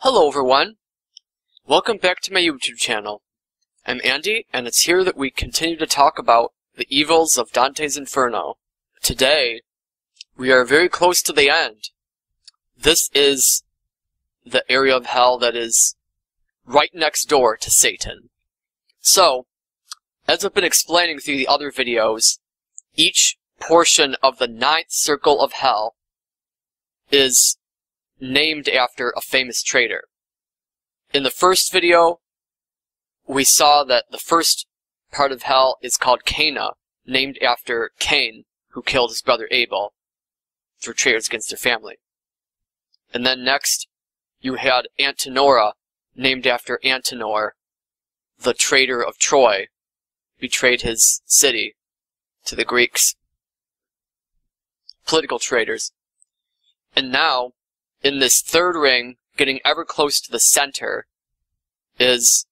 Hello everyone, welcome back to my YouTube channel. I'm Andy, and it's here that we continue to talk about the evils of Dante's Inferno. Today, we are very close to the end. This is the area of hell that is right next door to Satan. So, as I've been explaining through the other videos, each portion of the ninth circle of hell is named after a famous traitor. In the first video, we saw that the first part of hell is called Caina, named after Cain, who killed his brother Abel through traitors against their family. And then next, you had Antenora, named after Antenor, the traitor of Troy, betrayed his city to the Greeks. Political traitors. And now, in this third ring, getting ever close to the center, is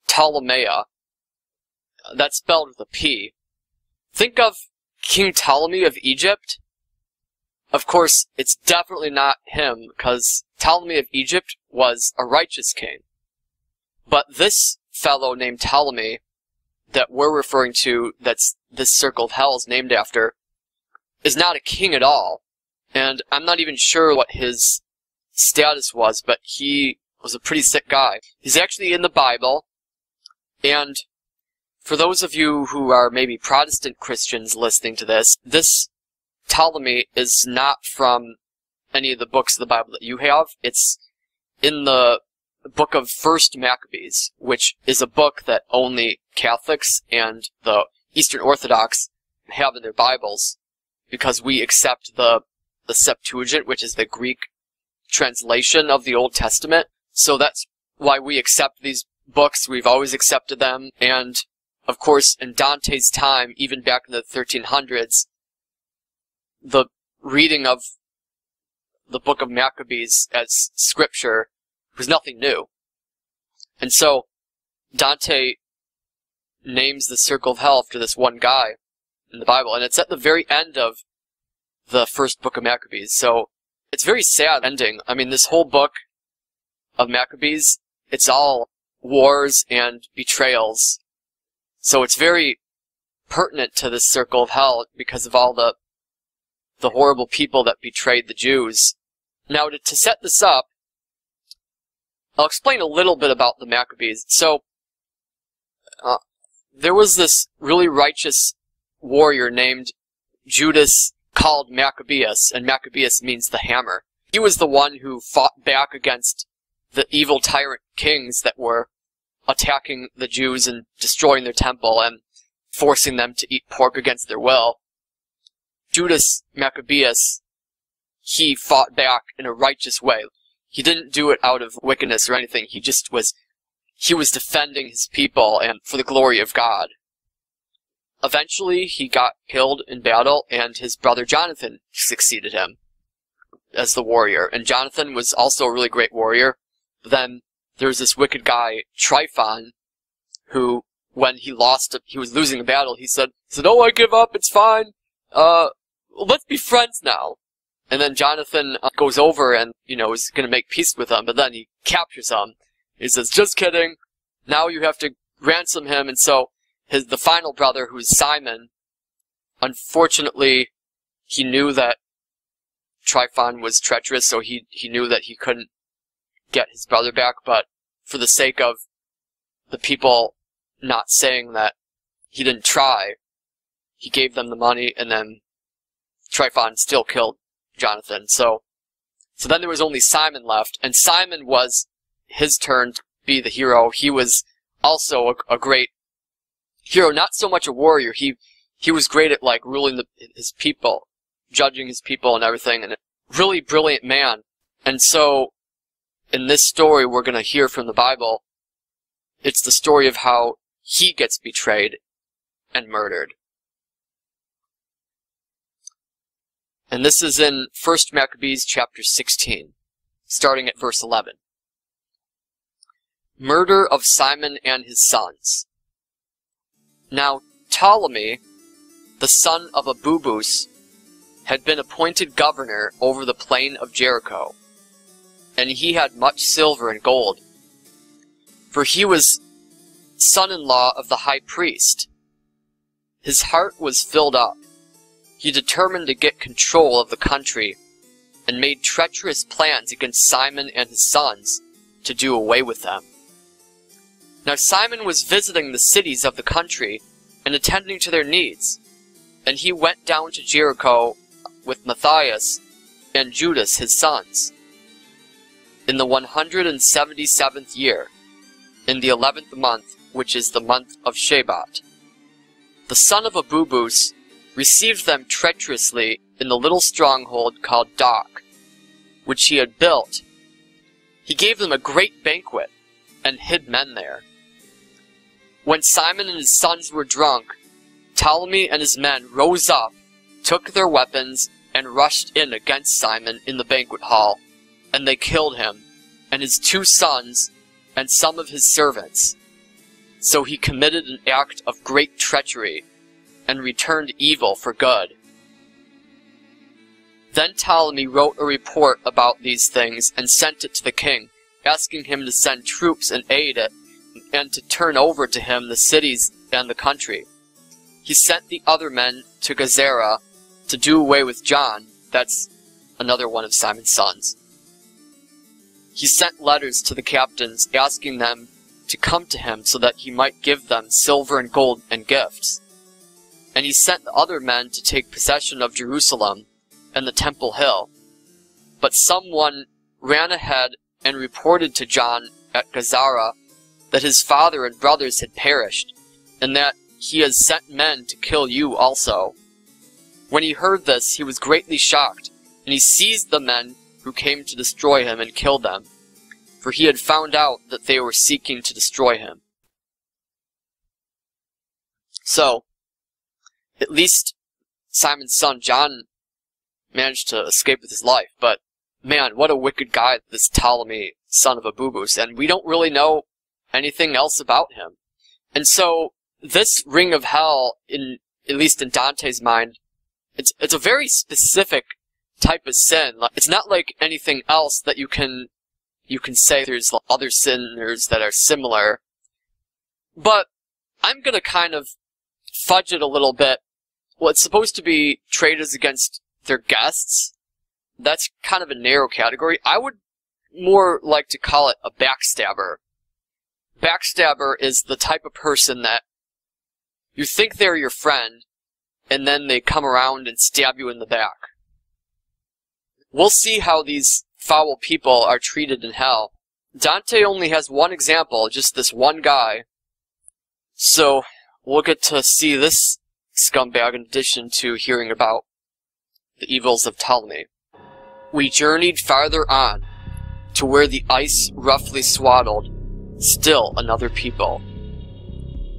Ptolemaea. That's spelled with a P. Think of King Ptolemy of Egypt. Of course, it's definitely not him, because Ptolemy of Egypt was a righteous king. But this fellow named Ptolemy, that we're referring to, that's this circle of hell is named after, is not a king at all. And I'm not even sure what his status was, but he was a pretty sick guy. He's actually in the Bible, and for those of you who are maybe Protestant Christians listening to this, this Ptolemy is not from any of the books of the Bible that you have. It's in the book of 1st Maccabees, which is a book that only Catholics and the Eastern Orthodox have in their Bibles, because we accept the Septuagint, which is the Greek translation of the Old Testament. So that's why we accept these books. We've always accepted them. And, of course, in Dante's time, even back in the 1300s, the reading of the book of Maccabees as scripture was nothing new. And so, Dante names the circle of hell after this one guy in the Bible. And it's at the very end of the first book of Maccabees. So, it's a very sad ending. I mean, this whole book of Maccabees, it's all wars and betrayals. So it's very pertinent to this circle of hell because of all the horrible people that betrayed the Jews. Now, to set this up, I'll explain a little bit about the Maccabees. So, there was this really righteous warrior named Judas called Maccabeus, and Maccabeus means the hammer. He was the one who fought back against the evil tyrant kings that were attacking the Jews and destroying their temple and forcing them to eat pork against their will. Judas Maccabeus, he fought back in a righteous way. He didn't do it out of wickedness or anything. He was defending his people and for the glory of God. Eventually, he got killed in battle, and his brother Jonathan succeeded him as the warrior. And Jonathan was also a really great warrior. But then there was this wicked guy, Tryphon, who, when he was losing a battle, he said, "Oh, I give up, it's fine. Let's be friends now." And then Jonathan goes over and, is going to make peace with him, but then he captures him. He says, "Just kidding. Now you have to ransom him." And so the final brother, who's Simon, unfortunately, he knew that Tryphon was treacherous, so he knew that he couldn't get his brother back, but for the sake of the people not saying that he didn't try, he gave them the money, and then Tryphon still killed Jonathan. So then there was only Simon left, and Simon was his turn to be the hero. He was also a great hero, not so much a warrior. He was great at ruling his people, judging his people and everything, and a really brilliant man. And so, in this story we're going to hear from the Bible, it's the story of how he gets betrayed and murdered. And this is in 1st Maccabees chapter 16, starting at verse 11. Murder of Simon and his sons. Now Ptolemy, the son of Abubus, had been appointed governor over the plain of Jericho. and he had much silver and gold. For he was son-in-law of the high priest. His heart was filled up. He determined to get control of the country, and made treacherous plans against Simon and his sons to do away with them. Now Simon was visiting the cities of the country and attending to their needs, and he went down to Jericho with Matthias and Judas his sons. In the 177th year, in the 11th month, which is the month of Shebat, the son of Abubus received them treacherously in the little stronghold called Doc, which he had built. He gave them a great banquet, and hid men there. When Simon and his sons were drunk, Ptolemy and his men rose up, took their weapons, and rushed in against Simon in the banquet hall, and they killed him, and his 2 sons, and some of his servants. So he committed an act of great treachery, and returned evil for good. Then Ptolemy wrote a report about these things and sent it to the king, asking him to send troops and aid it, and to turn over to him the cities and the country. He sent the other men to Gazera to do away with John, that's another one of Simon's sons. He sent letters to the captains asking them to come to him so that he might give them silver and gold and gifts. And he sent the other men to take possession of Jerusalem and the Temple Hill. But someone ran ahead and reported to John at Gazara that his father and brothers had perished, and that he has sent men to kill you also. When he heard this, he was greatly shocked, and he seized the men who came to destroy him and killed them, for he had found out that they were seeking to destroy him. So, at least Simon's son John managed to escape with his life, but man, what a wicked guy this Ptolemy, son of Abubus, and we don't really know anything else about him. And so, this ring of hell, at least in Dante's mind, it's a very specific type of sin. It's not like anything else that you can say there's other sinners that are similar. But I'm gonna kind of fudge it a little bit. Well, it's supposed to be traitors against their guests. That's kind of a narrow category. I would more like to call it a backstabber. Backstabber is the type of person that you think they're your friend, and then they come around and stab you in the back. We'll see how these foul people are treated in hell. Dante only has one example, just this one guy. So, we'll get to see this scumbag in addition to hearing about the evils of Ptolemy. We journeyed farther on, to where the ice roughly swaddled still another people.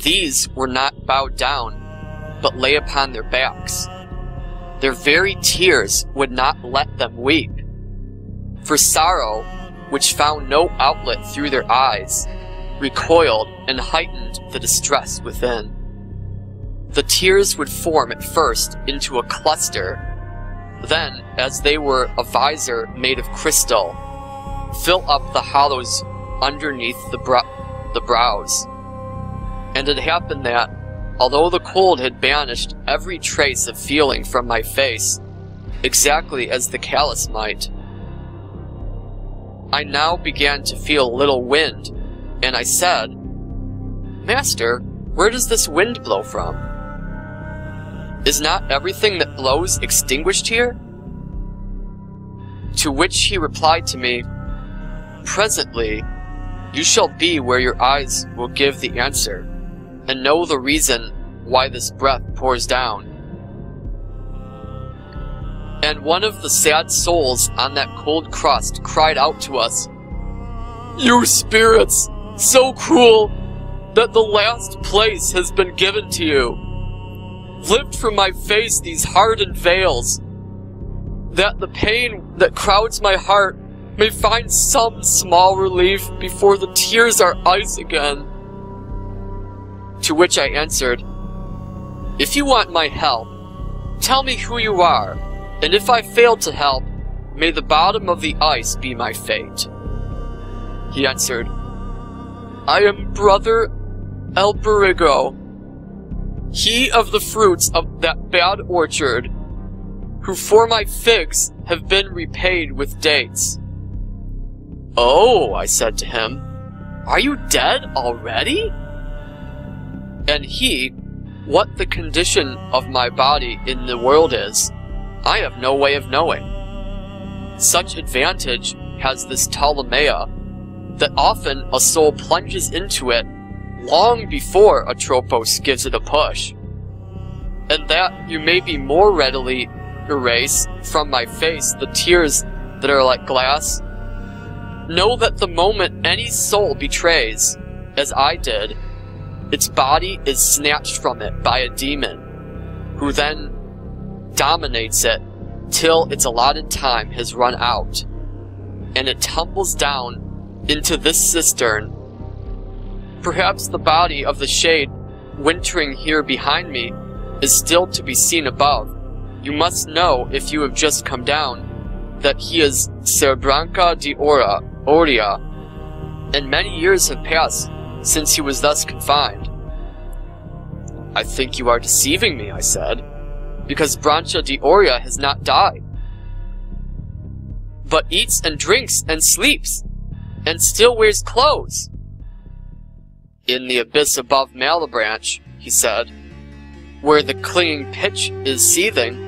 These were not bowed down, but lay upon their backs. Their very tears would not let them weep. For sorrow, which found no outlet through their eyes, recoiled and heightened the distress within. The tears would form at first into a cluster, then, as they were a visor made of crystal, fill up the hollows underneath the brows. And it happened that, although the cold had banished every trace of feeling from my face, exactly as the callous might, I now began to feel a little wind, and I said, "Master, where does this wind blow from? Is not everything that blows extinguished here?" To which he replied to me, "Presently you shall be where your eyes will give the answer, and know the reason why this breath pours down." And one of the sad souls on that cold crust cried out to us, "You spirits, so cruel that the last place has been given to you, lift from my face these hardened veils, that the pain that crowds my heart may find some small relief before the tears are ice again." To which I answered, "If you want my help, tell me who you are, and if I fail to help, may the bottom of the ice be my fate." He answered, "I am Brother Alberigo, he of the fruits of that bad orchard, who for my figs have been repaid with dates." "Oh," I said to him, "are you dead already?" And he, "What the condition of my body in the world is, I have no way of knowing. Such advantage has this Ptolemaea, that often a soul plunges into it long before Atropos gives it a push, and that you may be more readily erase from my face the tears that are like glass. Know that the moment any soul betrays, as I did, its body is snatched from it by a demon, who then dominates it till its allotted time has run out, and it tumbles down into this cistern. Perhaps the body of the shade wintering here behind me is still to be seen above. You must know, if you have just come down, that he is Ser Branca di Oria, and many years have passed since he was thus confined." "I think you are deceiving me," I said, "because Branca di Oria has not died, but eats and drinks and sleeps, and still wears clothes." "In the abyss above Malebranche," he said, "where the clinging pitch is seething,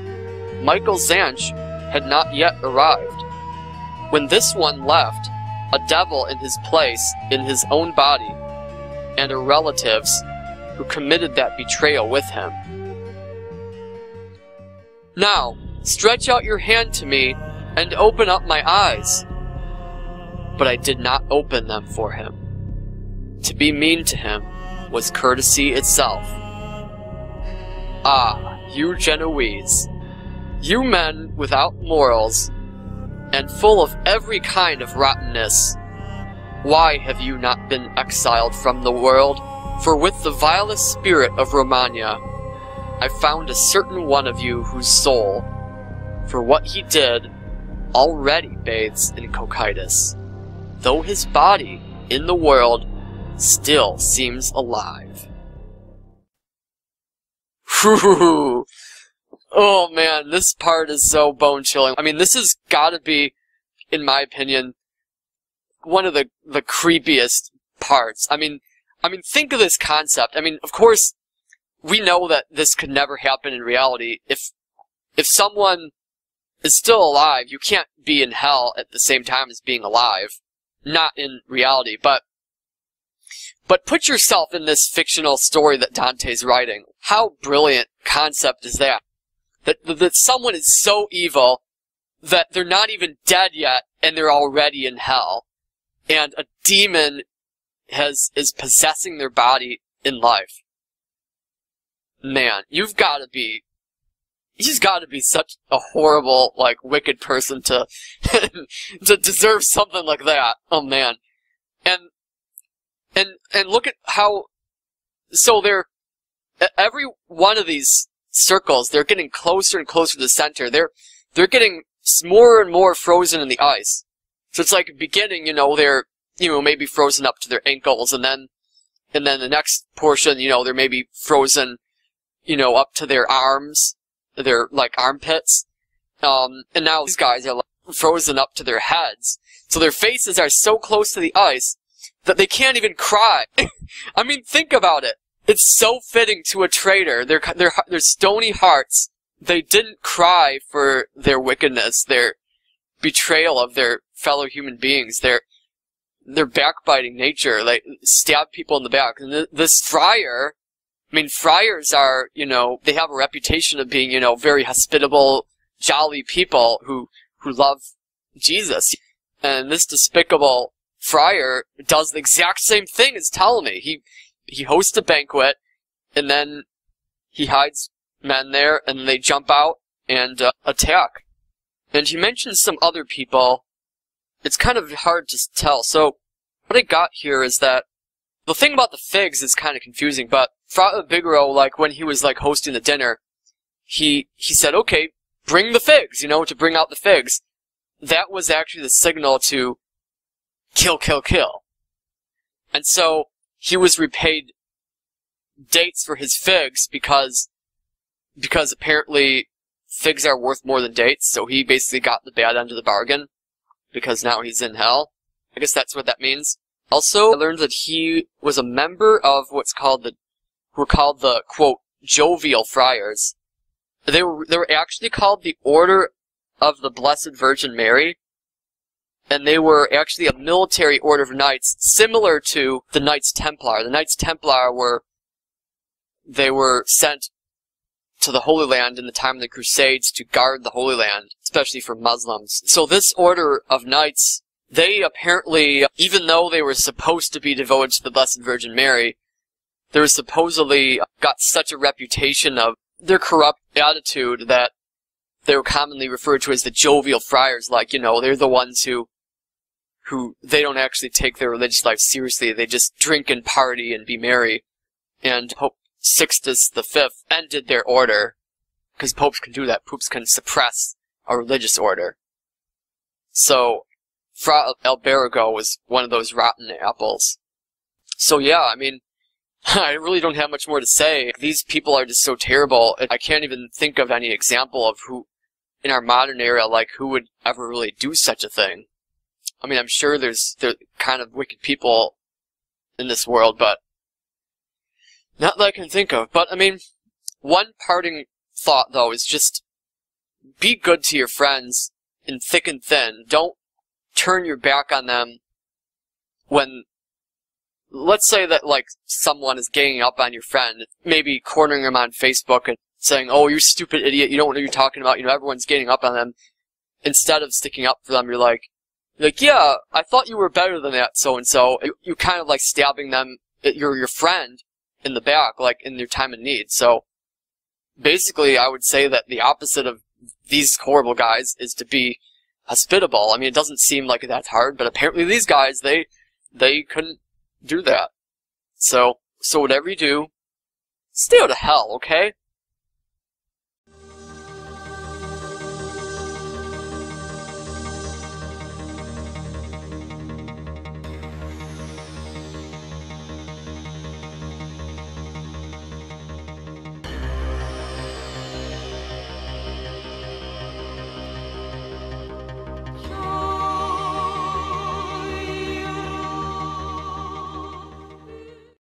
Michael Zanch had not yet arrived. When this one left, a devil in his place in his own body, and a relative's who committed that betrayal with him. Now, stretch out your hand to me and open up my eyes." But I did not open them for him. To be mean to him was courtesy itself. "Ah, you Genoese, you men without morals, and full of every kind of rottenness, why have you not been exiled from the world? For with the vilest spirit of Romagna, I found a certain one of you whose soul, for what he did, already bathes in cocytus, though his body, in the world, still seems alive." Whew. Oh man, this part is so bone-chilling. I mean, this has gotta be, in my opinion, one of the creepiest parts. I mean, think of this concept. I mean, of course, we know that this could never happen in reality. If someone is still alive, you can't be in hell at the same time as being alive. Not in reality, but put yourself in this fictional story that Dante's writing. How brilliant concept is that? That someone is so evil that they're not even dead yet, and they're already in hell. And a demon is possessing their body in life. Man, you've got to be such a horrible, like, wicked person to to deserve something like that. Oh man, and look at how. So every one of these circles, they're getting closer and closer to the center. They're getting more and more frozen in the ice. So it's like beginning, they're maybe frozen up to their ankles, and then the next portion, they're maybe frozen, up to their arms, their like armpits, and now these guys are like frozen up to their heads. So their faces are so close to the ice that they can't even cry. I mean, think about it. It's so fitting to a traitor. Their stony hearts. They didn't cry for their wickedness, their betrayal of their fellow human beings, their backbiting nature, like stab people in the back. And this friar, I mean, friars are, they have a reputation of being, very hospitable, jolly people who love Jesus. And this despicable friar does the exact same thing as Ptolemy. He hosts a banquet, and then he hides men there, and they jump out and attack. And he mentions some other people. It's kind of hard to tell. So what I got here is that the thing about the figs is kind of confusing, but Fra Alberigo, like when he was like hosting the dinner, he said, okay, bring the figs, to bring out the figs. that was actually the signal to kill, kill, kill. And so he was repaid dates for his figs because apparently figs are worth more than dates, so he basically got the bad end of the bargain because now he's in hell. I guess that's what that means. Also, I learned that he was a member of who were called the, quote, jovial friars. They were actually called the Order of the Blessed Virgin Mary, and they were actually a military order of knights similar to the Knights Templar. The Knights Templar were sent to the Holy Land in the time of the Crusades to guard the Holy Land, especially from Muslims. So this order of knights, they apparently, even though they were supposed to be devoted to the Blessed Virgin Mary, they were supposedly got such a reputation of their corrupt attitude that they were commonly referred to as the jovial friars. Like, you know, they're the ones who they don't actually take their religious life seriously. They just drink and party and be merry. And Pope Sixtus V ended their order, because popes can do that. Popes can suppress a religious order. So, Friar Alberigo was one of those rotten apples. So yeah, I mean, I really don't have much more to say. These people are just so terrible. I can't even think of any example of who, in our modern era, like, who would ever really do such a thing. I mean, I'm sure there's kind of wicked people in this world, but not that I can think of. But, I mean, one parting thought, though, is just be good to your friends in thick and thin. Don't turn your back on them when, let's say that, like, someone is ganging up on your friend, maybe cornering them on Facebook and saying, oh, you're a stupid idiot, you don't know what you're talking about, you know, everyone's ganging up on them. Instead of sticking up for them, you're like, yeah, I thought you were better than that, so-and-so. You're kind of like stabbing them, your friend, in the back, like, in their time of need. So, basically, I would say that the opposite of these horrible guys is to be hospitable. I mean, it doesn't seem like that's hard, but apparently these guys, they couldn't do that. So whatever you do, stay out of hell, okay?